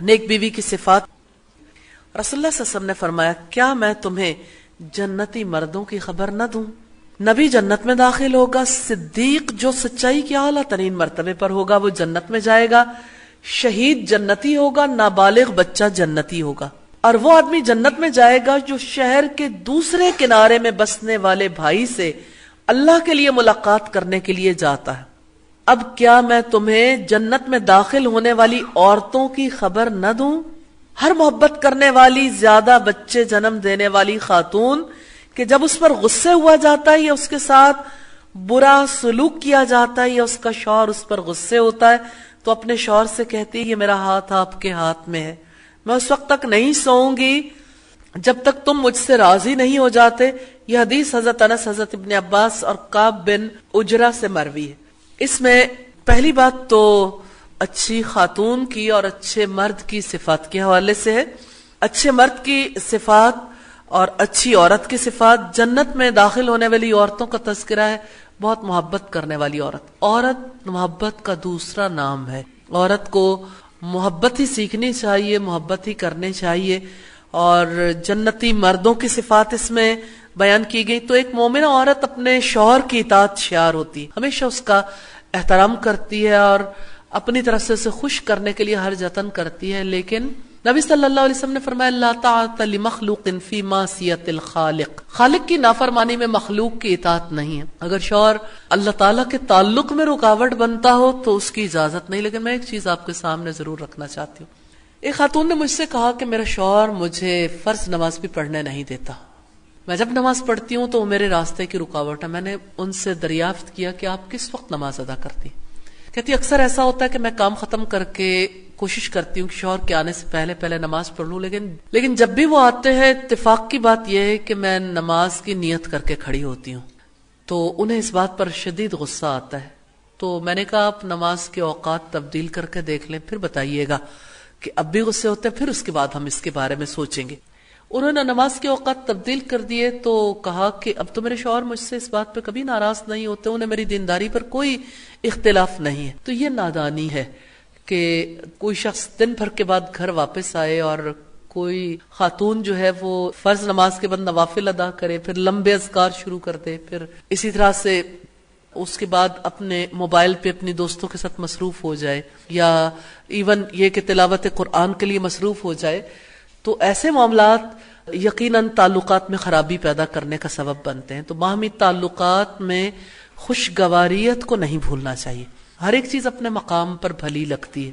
نیک بیوی کی صفات. رسول اللہ صلی اللہ علیہ وسلم نے فرمایا کیا میں تمہیں جنتی مردوں کی خبر نہ دوں؟ نبی جنت میں داخل ہوگا، صدیق جو سچائی کے اعلیٰ ترین مرتبے پر ہوگا وہ جنت میں جائے گا، شہید جنتی ہوگا، نابالغ بچہ جنتی ہوگا، اور وہ آدمی جنت میں جائے گا جو شہر کے دوسرے کنارے میں بسنے والے بھائی سے اللہ کے لیے ملاقات کرنے کے لیے جاتا ہے. اب کیا میں تمہیں جنت میں داخل ہونے والی عورتوں کی خبر نہ دوں؟ ہر محبت کرنے والی، زیادہ بچے جنم دینے والی خاتون کہ جب اس پر غصے ہوا جاتا ہے یا اس کے ساتھ برا سلوک کیا جاتا ہے یا اس کا شوہر اس پر غصے ہوتا ہے تو اپنے شوہر سے کہتی ہے یہ میرا ہاتھ آپ کے ہاتھ میں ہے، میں اس وقت تک نہیں سوؤں گی جب تک تم مجھ سے راضی نہیں ہو جاتے. یہ حدیث حضرت انس، حضرت ابن عباس اور کعب بن عجرہ سے مروی ہے. اس میں پہلی بات تو اچھی خاتون کی اور اچھے مرد کی صفات کے حوالے سے ہے. اچھے مرد کی صفات اور اچھی عورت کی صفات. جنت میں داخل ہونے والی عورتوں کا تذکرہ ہے، بہت محبت کرنے والی عورت. عورت محبت کا دوسرا نام ہے. عورت کو محبت ہی سیکھنی چاہیے، محبت ہی کرنی چاہیے. اور جنتی مردوں کی صفات اس میں بیان کی گئی. تو ایک مومنہ عورت اپنے شوہر کی اطاعت شعار ہوتی ہے، ہمیشہ اس کا احترام کرتی ہے اور اپنی طرف سے اسے خوش کرنے کے لیے ہر جتن کرتی ہے. لیکن نبی صلی اللہ علیہ وسلم نے فرمایا لا طاعت لمخلوق فی معصیت الخالق، خالق کی نافرمانی میں مخلوق کی اطاعت نہیں ہے. اگر شوہر اللہ تعالیٰ کے تعلق میں رکاوٹ بنتا ہو تو اس کی اجازت نہیں. لیکن میں ایک چیز آپ کے سامنے ضرور رکھنا چاہتی ہوں. ایک خاتون نے مجھ سے کہا کہ میرا شوہر مجھے فرض نماز بھی پڑھنے نہیں دیتا، میں جب نماز پڑھتی ہوں تو وہ میرے راستے کی رکاوٹ ہے. میں نے ان سے دریافت کیا کہ آپ کس وقت نماز ادا کرتی؟ کہتی اکثر ایسا ہوتا ہے کہ میں کام ختم کر کے کوشش کرتی ہوں کہ شوہر کے آنے سے پہلے نماز پڑھ لوں، لیکن جب بھی وہ آتے ہیں اتفاق کی بات یہ ہے کہ میں نماز کی نیت کر کے کھڑی ہوتی ہوں تو انہیں اس بات پر شدید غصہ آتا ہے. تو میں نے کہا آپ نماز کے اوقات تبدیل کر کے دیکھ لیں، پھر بتائیے گا کہ اب بھی غصے ہوتے ہیں، پھر اس کے بعد ہم اس کے بارے میں سوچیں گے. انہوں نے نماز کے اوقات تبدیل کر دیے تو کہا کہ اب تو میرے شوہر مجھ سے اس بات پہ کبھی ناراض نہیں ہوتے، انہیں میری دینداری پر کوئی اختلاف نہیں ہے. تو یہ نادانی ہے کہ کوئی شخص دن بھر کے بعد گھر واپس آئے اور کوئی خاتون جو ہے وہ فرض نماز کے بعد نوافل ادا کرے، پھر لمبے اذکار شروع کر دے، پھر اسی طرح سے اس کے بعد اپنے موبائل پہ اپنی دوستوں کے ساتھ مصروف ہو جائے یا ایون یہ کہ تلاوت قرآن کے لیے مصروف ہو جائے. تو ایسے معاملات یقیناً تعلقات میں خرابی پیدا کرنے کا سبب بنتے ہیں. تو باہمی تعلقات میں خوشگواریت کو نہیں بھولنا چاہیے. ہر ایک چیز اپنے مقام پر بھلی لگتی ہے.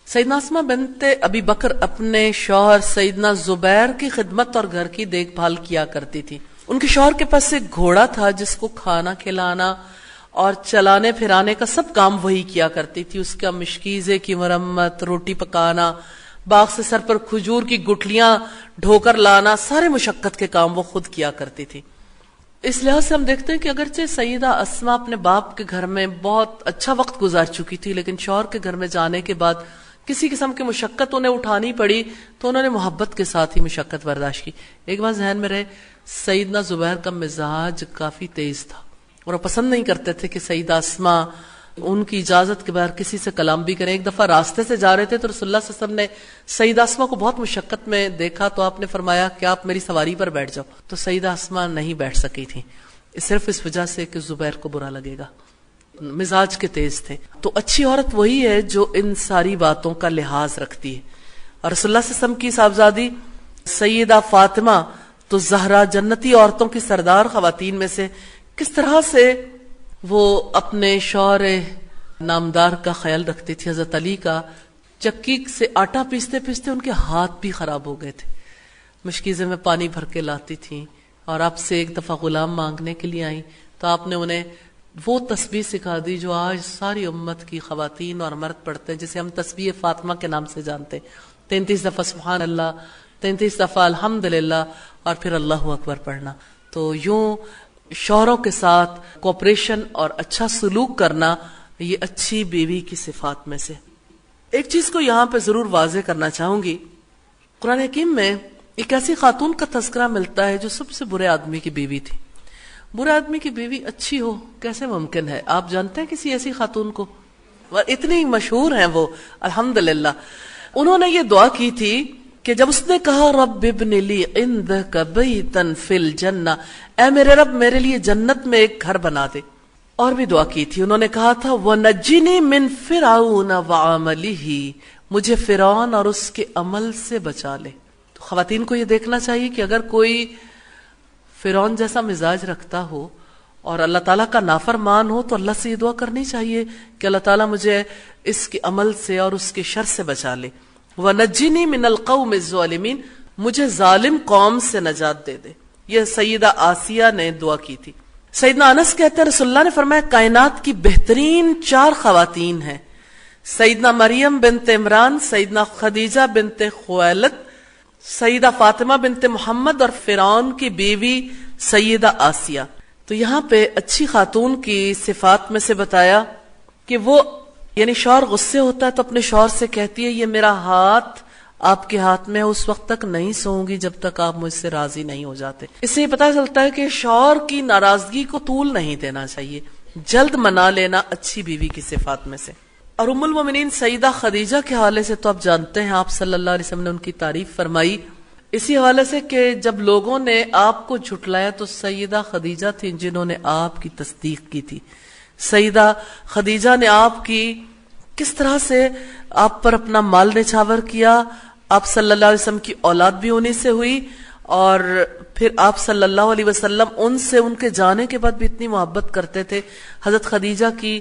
سیدنا اسماء بنت ابی بکر اپنے شوہر سیدنا زبیر کی خدمت اور گھر کی دیکھ بھال کیا کرتی تھی. ان کے شوہر کے پاس ایک گھوڑا تھا جس کو کھانا کھلانا اور چلانے پھرانے کا سب کام وہی کیا کرتی تھی. اس کا مشکیزے کی مرمت، روٹی پکانا، باغ سے سر پر کھجور کی گٹھلیاں ڈھو کر لانا، سارے مشقت کے کام وہ خود کیا کرتی تھی. اس لحاظ سے ہم دیکھتے ہیں کہ اگرچہ سیدہ اسماء اپنے باپ کے گھر میں بہت اچھا وقت گزار چکی تھی، لیکن شوہر کے گھر میں جانے کے بعد کسی قسم کی مشقت انہیں اٹھانی پڑی تو انہوں نے محبت کے ساتھ ہی مشقت برداشت کی. ایک بات ذہن میں رہے، سیدنا زبیر کا مزاج کافی تیز تھا اور وہ پسند نہیں کرتے تھے کہ سیدہ اسماء ان کی اجازت کے بغیر کسی سے کلام بھی کریں. ایک دفعہ راستے سے جا رہے تھے تو رسول اللہ صلی اللہ علیہ وسلم نے سیدہ اسماء کو بہت مشقت میں دیکھا تو آپ نے فرمایا کہ آپ میری سواری پر بیٹھ جاؤ. تو سیدہ اسماء نہیں بیٹھ سکی تھی، صرف اس وجہ سے کہ زبیر کو برا لگے گا، مزاج کے تیز تھے. تو اچھی عورت وہی ہے جو ان ساری باتوں کا لحاظ رکھتی ہے. اور رسول اللہ صلی اللہ علیہ وسلم کی صاحبزادی سیدہ فاطمہ تو زہرا جنتی عورتوں کی سردار خواتین میں سے، کس طرح سے وہ اپنے شوہر نامدار کا خیال رکھتی تھی. حضرت علی کا چکی سے آٹا پیستے پیستے ان کے ہاتھ بھی خراب ہو گئے تھے، مشکیزے میں پانی بھر کے لاتی تھیں اور آپ سے ایک دفعہ غلام مانگنے کے لیے آئیں تو آپ نے انہیں وہ تسبیح سکھا دی جو آج ساری امت کی خواتین اور مرد پڑھتے ہیں، جسے ہم تسبیح فاطمہ کے نام سے جانتے ہیں. 33 دفعہ سبحان اللہ، 33 دفعہ الحمدللہ اور پھر اللہ اکبر پڑھنا. تو یوں شوہروں کے ساتھ کوپریشن اور اچھا سلوک کرنا یہ اچھی بیوی کی صفات میں سے. ایک چیز کو یہاں پہ ضرور واضح کرنا چاہوں گی، قرآن حکیم میں ایک ایسی خاتون کا تذکرہ ملتا ہے جو سب سے برے آدمی کی بیوی تھی. برے آدمی کی بیوی اچھی ہو کیسے ممکن ہے؟ آپ جانتے ہیں کسی ایسی خاتون کو؟ اتنی مشہور ہیں وہ الحمدللہ. انہوں نے یہ دعا کی تھی کہ جب اس نے کہا رب ابن لی عندک بیتا فی الجنہ، اے میرے رب میرے لیے جنت میں ایک گھر بنا دے. اور بھی دعا کی تھی، انہوں نے کہا تھا وَنَجِّنِي مِن فِرْعَوْنَ وَعَمَلِهِ، مجھے فرعون اور اس کے عمل سے بچا لے. تو خواتین کو یہ دیکھنا چاہیے کہ اگر کوئی فرعون جیسا مزاج رکھتا ہو اور اللہ تعالیٰ کا نافرمان ہو تو اللہ سے یہ دعا کرنی چاہیے کہ اللہ تعالیٰ مجھے اس کے عمل سے اور اس کے شر سے بچا لے. وَنَجِّنِي مِنَ الْقَوْمِ الظَّالِمِينَ، مجھے ظالم قوم سے نجات دے دے. یہ سیدہ آسیہ نے دعا کی تھی. سیدنا انس کہتے ہیں رسول اللہ نے فرمایا کائنات کی بہترین 4 خواتین ہیں، سیدنا مریم بنت عمران، سیدنا خدیجہ بنت خویلد، سیدہ فاطمہ بنت محمد اور فرعون کی بیوی سیدہ آسیہ. تو یہاں پہ اچھی خاتون کی صفات میں سے بتایا کہ وہ یعنی شوہر غصے ہوتا ہے تو اپنے شوہر سے کہتی ہے یہ میرا ہاتھ آپ کے ہاتھ میں اس وقت تک نہیں سوؤں گی جب تک آپ مجھ سے راضی نہیں ہو جاتے. اس سے یہ پتہ چلتا ہے کہ شوہر کی ناراضگی کو طول نہیں دینا چاہیے، جلد منا لینا اچھی بیوی کی صفات میں سے. اور ام المومنین سیدہ خدیجہ کے حوالے سے تو آپ جانتے ہیں آپ صلی اللہ علیہ وسلم نے ان کی تعریف فرمائی اسی حوالے سے کہ جب لوگوں نے آپ کو جھٹلایا تو سیدہ خدیجہ تھیں جنہوں نے آپ کی تصدیق کی تھی. سیدہ خدیجہ نے آپ کی کس طرح سے آپ پر اپنا مال نچھاور کیا. آپ صلی اللہ علیہ وسلم کی اولاد بھی انہی سے ہوئی اور پھر آپ صلی اللہ علیہ وسلم ان سے ان کے جانے کے بعد بھی اتنی محبت کرتے تھے. حضرت خدیجہ کی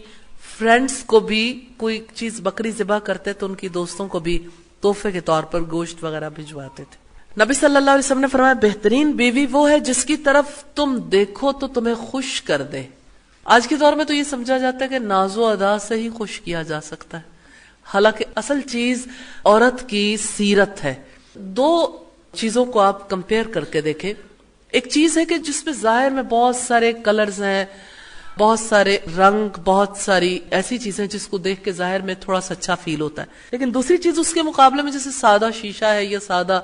فرینڈز کو بھی کوئی چیز بکری ذبح کرتے تو ان کی دوستوں کو بھی تحفے کے طور پر گوشت وغیرہ بھجواتے تھے. نبی صلی اللہ علیہ وسلم نے فرمایا بہترین بیوی وہ ہے جس کی طرف تم دیکھو تو تمہیں خوش کر دے. آج کے دور میں تو یہ سمجھا جاتا ہے کہ ناز و ادا سے ہی خوش کیا جا سکتا ہے، حالانکہ اصل چیز عورت کی سیرت ہے. 2 چیزوں کو آپ کمپیئر کر کے دیکھیں. ایک چیز ہے کہ جس میں ظاہر میں بہت سارے کلرز ہیں، بہت سارے رنگ، بہت ساری ایسی چیزیں جس کو دیکھ کے ظاہر میں تھوڑا سا اچھا فیل ہوتا ہے. لیکن دوسری چیز اس کے مقابلے میں جیسے سادہ شیشہ ہے یا سادہ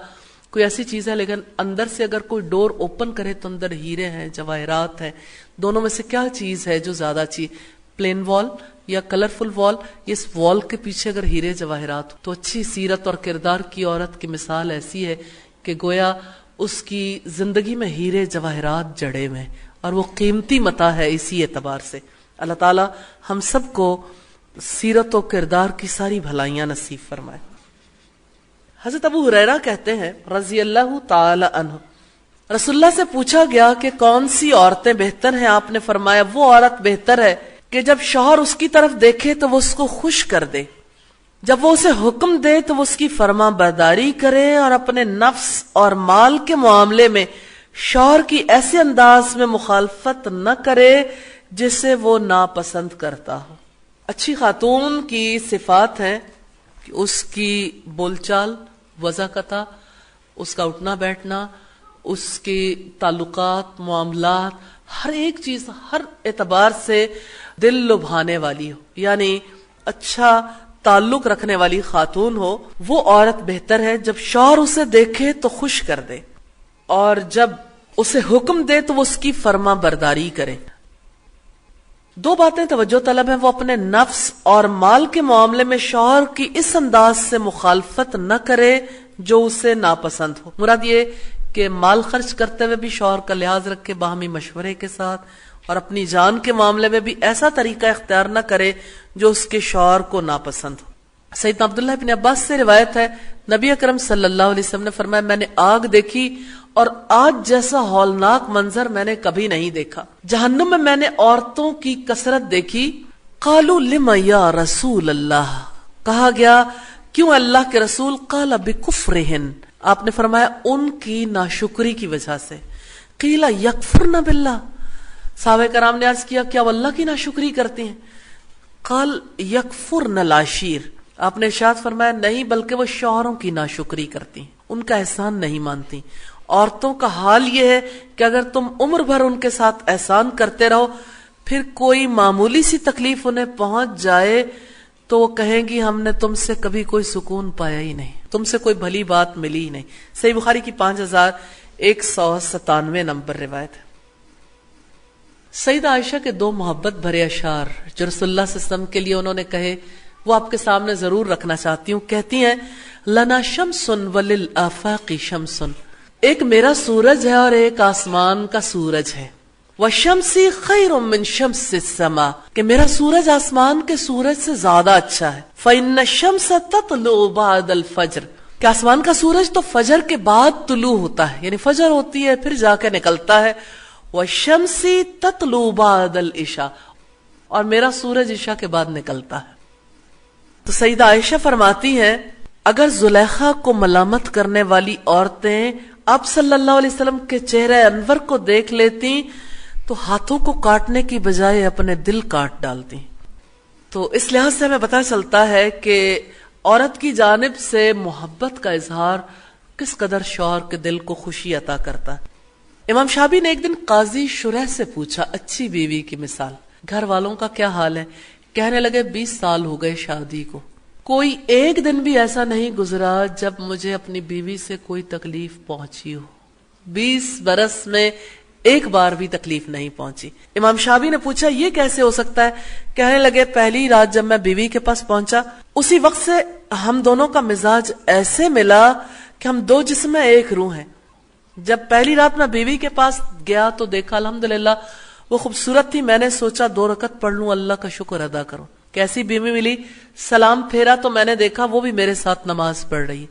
کوئی ایسی چیز ہے لیکن اندر سے اگر کوئی ڈور اوپن کرے تو اندر ہیرے ہیں، جواہرات ہیں. دونوں میں سے کیا چیز ہے جو زیادہ اچھی؟ پلین وال یا کلرفل وال؟ اس وال کے پیچھے اگر ہیرے جواہرات تو اچھی سیرت اور کردار کی عورت کی مثال ایسی ہے کہ گویا اس کی زندگی میں ہیرے جواہرات جڑے ہوئے اور وہ قیمتی متاع ہے. اسی اعتبار سے اللہ تعالی ہم سب کو سیرت و کردار کی ساری بھلائیاں نصیب فرمائے. حضرت ابو ہریرہ کہتے ہیں رضی اللہ تعالی عنہ رسول اللہ سے پوچھا گیا کہ کون سی عورتیں بہتر ہیں؟ آپ نے فرمایا وہ عورت بہتر ہے کہ جب شوہر اس کی طرف دیکھے تو وہ اس کو خوش کر دے، جب وہ اسے حکم دے تو وہ اس کی فرما برداری کرے اور اپنے نفس اور مال کے معاملے میں شوہر کی ایسے انداز میں مخالفت نہ کرے جسے وہ ناپسند کرتا ہو. اچھی خاتون کی صفات ہیں کہ اس کی بول چال، وضاقتہ، اس کا اٹھنا بیٹھنا، اس کے تعلقات، معاملات، ہر ایک چیز ہر اعتبار سے دل لبھانے والی ہو، یعنی اچھا تعلق رکھنے والی خاتون ہو. وہ عورت بہتر ہے جب شوہر اسے دیکھے تو خوش کر دے اور جب اسے حکم دے تو وہ اس کی فرما برداری کرے. 2 باتیں توجہ طلب ہیں. وہ اپنے نفس اور مال کے معاملے میں شوہر کی اس انداز سے مخالفت نہ کرے جو اسے ناپسند ہو. مراد یہ کہ مال خرچ کرتے ہوئے بھی شوہر کا لحاظ رکھے باہمی مشورے کے ساتھ، اور اپنی جان کے معاملے میں بھی ایسا طریقہ اختیار نہ کرے جو اس کے شوہر کو ناپسند ہو. سیدنا عبداللہ بن عباس سے روایت ہے نبی اکرم صلی اللہ علیہ وسلم نے فرمایا میں نے آگ دیکھی اور آج جیسا ہولناک منظر میں نے کبھی نہیں دیکھا. جہنم میں میں نے عورتوں کی کثرت دیکھی. قالوا لما یا رسول اللہ، کہا گیا کیوں اللہ کے رسول؟ قال بکفرہن، آپ نے فرمایا ان کی ناشکری کی وجہ سے. قیل یکفرن باللہ، صحابہ کرام نے عرض کیا کیا وہ اللہ کی ناشکری کرتی ہیں؟ قال یکفرن العشیر، آپ نے ارشاد فرمایا نہیں بلکہ وہ شوہروں کی ناشکری کرتی ہیں، ان کا احسان نہیں مانتی. عورتوں کا حال یہ ہے کہ اگر تم عمر بھر ان کے ساتھ احسان کرتے رہو پھر کوئی معمولی سی تکلیف انہیں پہنچ جائے تو وہ کہیں گی ہم نے تم سے کبھی کوئی سکون پایا ہی نہیں، تم سے کوئی بھلی بات ملی ہی نہیں. صحیح بخاری کی 5197 نمبر روایت ہے. سیدہ عائشہ کے دو محبت بھرے اشعار جو رسول اللہ صلی اللہ علیہ وسلم کے لیے انہوں نے کہے وہ آپ کے سامنے ضرور رکھنا چاہتی ہوں. کہتی ہیں لنا شمس وللآفاق شمس، ایک میرا سورج ہے اور ایک آسمان کا سورج ہے. وشمسی خیر من شمس السما، کہ میرا سورج آسمان کے سورج سے زیادہ اچھا ہے. فإن الشمس تطلع بعد الفجر، کہ آسمان کا سورج تو فجر کے بعد طلوع ہوتا ہے، یعنی فجر ہوتی ہے پھر جا کے نکلتا ہے. وشمسی تطلع بعد العشاء، اور میرا سورج عشاء کے بعد نکلتا ہے. تو سیدہ عائشہ فرماتی ہیں اگر زلیخا کو ملامت کرنے والی عورتیں آپ صلی اللہ علیہ وسلم کے چہرے انور کو دیکھ لیتی تو ہاتھوں کو کاٹنے کی بجائے اپنے دل کاٹ ڈالتی. تو اس لحاظ سے ہمیں پتہ چلتا ہے کہ عورت کی جانب سے محبت کا اظہار کس قدر شوہر کے دل کو خوشی عطا کرتا ہے. امام شافعی نے ایک دن قاضی شرح سے پوچھا اچھی بیوی کی مثال، گھر والوں کا کیا حال ہے؟ کہنے لگے 20 سال ہو گئے شادی کو، کوئی ایک دن بھی ایسا نہیں گزرا جب مجھے اپنی بیوی سے کوئی تکلیف پہنچی ہو. 20 برس میں ایک بار بھی تکلیف نہیں پہنچی. امام شافعی نے پوچھا یہ کیسے ہو سکتا ہے؟ کہنے لگے پہلی رات جب میں بیوی کے پاس پہنچا اسی وقت سے ہم دونوں کا مزاج ایسے ملا کہ ہم دو جسم میں ایک روح ہیں. جب پہلی رات میں بیوی کے پاس گیا تو دیکھا الحمدللہ وہ خوبصورت تھی. میں نے سوچا 2 رکعت پڑھ لوں، اللہ کا شکر ادا کروں. کیسی بیوی ملی؟ سلام پھیرا تو میں نے دیکھا وہ بھی میرے ساتھ نماز پڑھ رہی.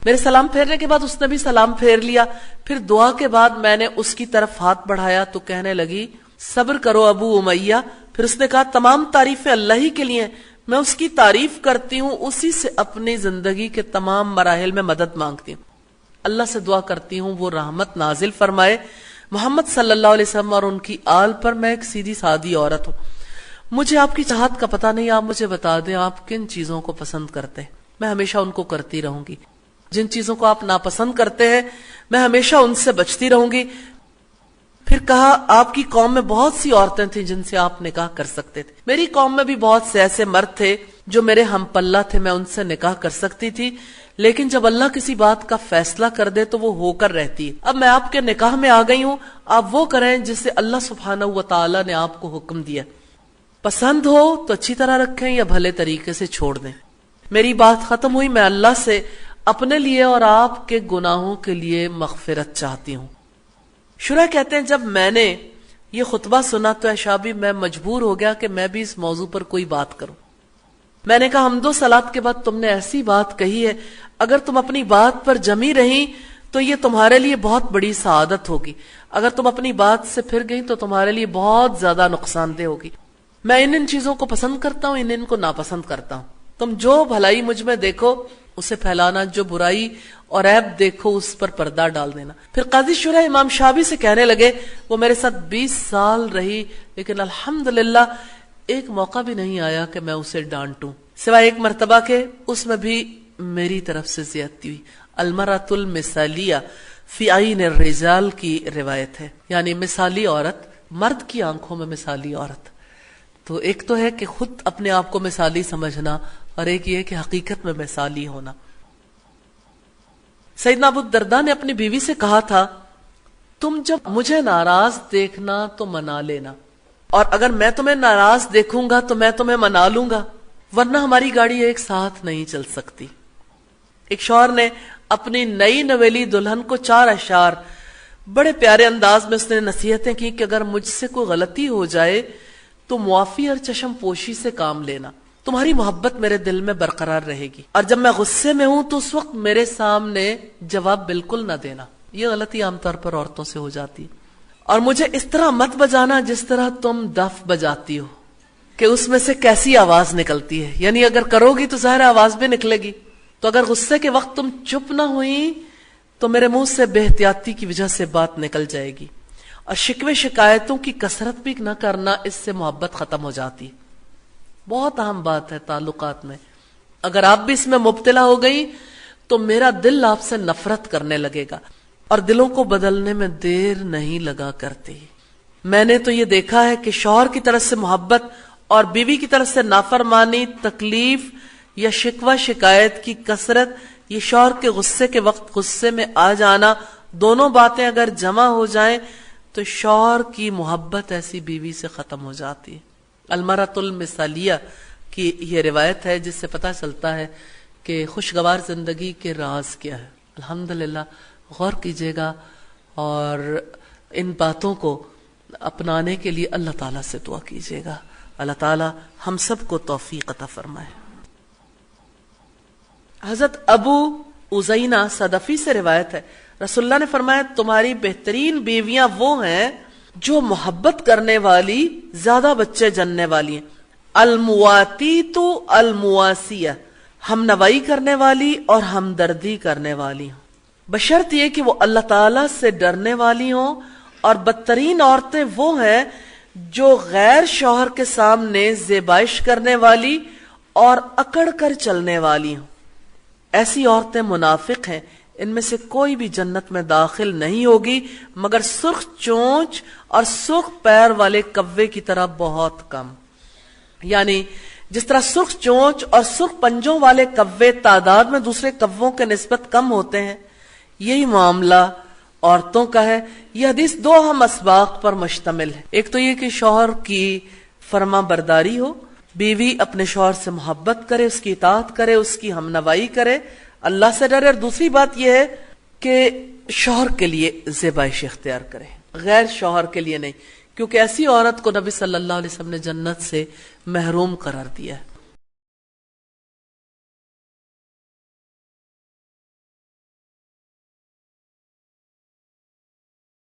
میرے سلام پھیرنے کے بعد اس نے بھی سلام پھیر لیا. پھر دعا کے بعد میں نے اس کی طرف ہاتھ بڑھایا تو کہنے لگی صبر کرو ابو امیہ. پھر اس نے کہا تمام تعریفیں اللہ ہی کے لیے، میں اس کی تعریف کرتی ہوں، اسی سے اپنی زندگی کے تمام مراحل میں مدد مانگتی ہوں. اللہ سے دعا کرتی ہوں وہ رحمت نازل فرمائے محمد صلی اللہ علیہ وسلم اور ان کی آل پر. میں ایک سیدھی سادی عورت ہوں، مجھے آپ کی چاہت کا پتہ نہیں، آپ مجھے بتا دیں آپ کن چیزوں کو پسند کرتے ہیں، میں ہمیشہ ان کو کرتی رہوں گی. جن چیزوں کو آپ ناپسند کرتے ہیں میں ہمیشہ ان سے بچتی رہوں گی. پھر کہا آپ کی قوم میں بہت سی عورتیں تھیں جن سے آپ نکاح کر سکتے تھے، میری قوم میں بھی بہت سے ایسے مرد تھے جو میرے ہم پلہ تھے، میں ان سے نکاح کر سکتی تھی، لیکن جب اللہ کسی بات کا فیصلہ کر دے تو وہ ہو کر رہتی ہے. اب میں آپ کے نکاح میں آ گئی ہوں، آپ وہ کریں جسے اللہ سبحانہ و تعالی نے آپ کو حکم دیا. پسند ہو تو اچھی طرح رکھیں یا بھلے طریقے سے چھوڑ دیں. میری بات ختم ہوئی. میں اللہ سے اپنے لیے اور آپ کے گناہوں کے لیے مغفرت چاہتی ہوں. شرح کہتے ہیں جب میں نے یہ خطبہ سنا تو اے شابی میں مجبور ہو گیا کہ میں بھی اس موضوع پر کوئی بات کروں. میں نے کہا حمد و صلات کے بعد تم نے ایسی بات کہی ہے، اگر تم اپنی بات پر جمی رہی تو یہ تمہارے لیے بہت بڑی سعادت ہوگی، اگر تم اپنی بات سے پھر گئی تو تمہارے لیے بہت زیادہ نقصان دہ ہوگی. میں ان چیزوں کو پسند کرتا ہوں، ان کو ناپسند کرتا ہوں. تم جو بھلائی مجھ میں دیکھو اسے پھیلانا، جو برائی اور عیب دیکھو اس پر پردہ ڈال دینا. پھر قاضی شرح امام شافعی سے کہنے لگے وہ میرے ساتھ 20 سال رہی لیکن الحمدللہ ایک موقع بھی نہیں آیا کہ میں اسے ڈانٹوں، سوائے ایک مرتبہ کے، اس میں بھی میری طرف سے زیادتی ہوئی. المرأۃ المثالیہ فی عین الرجال کی روایت ہے، یعنی مثالی عورت مرد کی آنکھوں میں مثالی عورت. تو ایک تو ہے کہ خود اپنے آپ کو مثالی سمجھنا اور ایک یہ کہ حقیقت میں مثالی ہونا. سیدنا ابو الدرداء نے اپنی بیوی سے کہا تھا تم جب مجھے ناراض دیکھنا تو منا لینا، اور اگر میں تمہیں ناراض دیکھوں گا تو میں تمہیں منا لوں گا، ورنہ ہماری گاڑی ایک ساتھ نہیں چل سکتی. ایک شوہر نے اپنی نئی نویلی دلہن کو 4 اشعار بڑے پیارے انداز میں اس نے نصیحتیں کی کہ اگر مجھ سے کوئی غلطی ہو جائے تو معافی اور چشم پوشی سے کام لینا، تمہاری محبت میرے دل میں برقرار رہے گی، اور جب میں غصے میں ہوں تو اس وقت میرے سامنے جواب بالکل نہ دینا. یہ غلطی عام طور پر عورتوں سے ہو جاتی ہے. اور مجھے اس طرح مت بجانا جس طرح تم دف بجاتی ہو کہ اس میں سے کیسی آواز نکلتی ہے، یعنی اگر کرو گی تو ظاہر آواز بھی نکلے گی. تو اگر غصے کے وقت تم چپ نہ ہوئی تو میرے منہ سے بے احتیاطی کی وجہ سے بات نکل جائے گی. اور شکوے شکایتوں کی کثرت بھی نہ کرنا، اس سے محبت ختم ہو جاتی. بہت اہم بات ہے تعلقات میں. اگر آپ بھی اس میں مبتلا ہو گئی تو میرا دل آپ سے نفرت کرنے لگے گا، اور دلوں کو بدلنے میں دیر نہیں لگا کرتی. میں نے تو یہ دیکھا ہے کہ شوہر کی طرف سے محبت اور بیوی کی طرف سے نافرمانی، تکلیف یا شکوہ شکایت کی کثرت، یہ شوہر کے غصے کے وقت غصے میں آ جانا، دونوں باتیں اگر جمع ہو جائیں تو شوہر کی محبت ایسی بیوی سے ختم ہو جاتی ہے. المرأۃ المثالیہ کی یہ روایت ہے جس سے پتہ چلتا ہے کہ خوشگوار زندگی کے راز کیا ہے. الحمدللہ غور کیجیے گا اور ان باتوں کو اپنانے کے لیے اللہ تعالیٰ سے دعا کیجیے گا. اللہ تعالیٰ ہم سب کو توفیق عطا فرمائے. حضرت ابو عزینہ صدفی سے روایت ہے رسول اللہ نے فرمایا تمہاری بہترین بیویاں وہ ہیں جو محبت کرنے والی زیادہ بچے جننے والی ہیں. المواتیت المواسیہ ہم نوائی کرنے والی اور ہمدردی کرنے والی ہوں بشرط یہ کہ وہ اللہ تعالیٰ سے ڈرنے والی ہوں. اور بدترین عورتیں وہ ہیں جو غیر شوہر کے سامنے زیبائش کرنے والی اور اکڑ کر چلنے والی ہوں. ایسی عورتیں منافق ہیں. ان میں سے کوئی بھی جنت میں داخل نہیں ہوگی مگر سرخ چونچ اور سرخ پیر والے کوے کی طرح بہت کم. یعنی جس طرح سرخ چونچ اور سرخ پنجوں والے کوے تعداد میں دوسرے کووں کے نسبت کم ہوتے ہیں یہی معاملہ عورتوں کا ہے. یہ حدیث دو اہم اسباق پر مشتمل ہے. ایک تو یہ کہ شوہر کی فرما برداری ہو, بیوی اپنے شوہر سے محبت کرے, اس کی اطاعت کرے, اس کی ہمنوائی کرے, اللہ سے ڈرے. اور دوسری بات یہ ہے کہ شوہر کے لیے زیبائش اختیار کرے, غیر شوہر کے لیے نہیں, کیونکہ ایسی عورت کو نبی صلی اللہ علیہ وسلم نے جنت سے محروم قرار دیا ہے.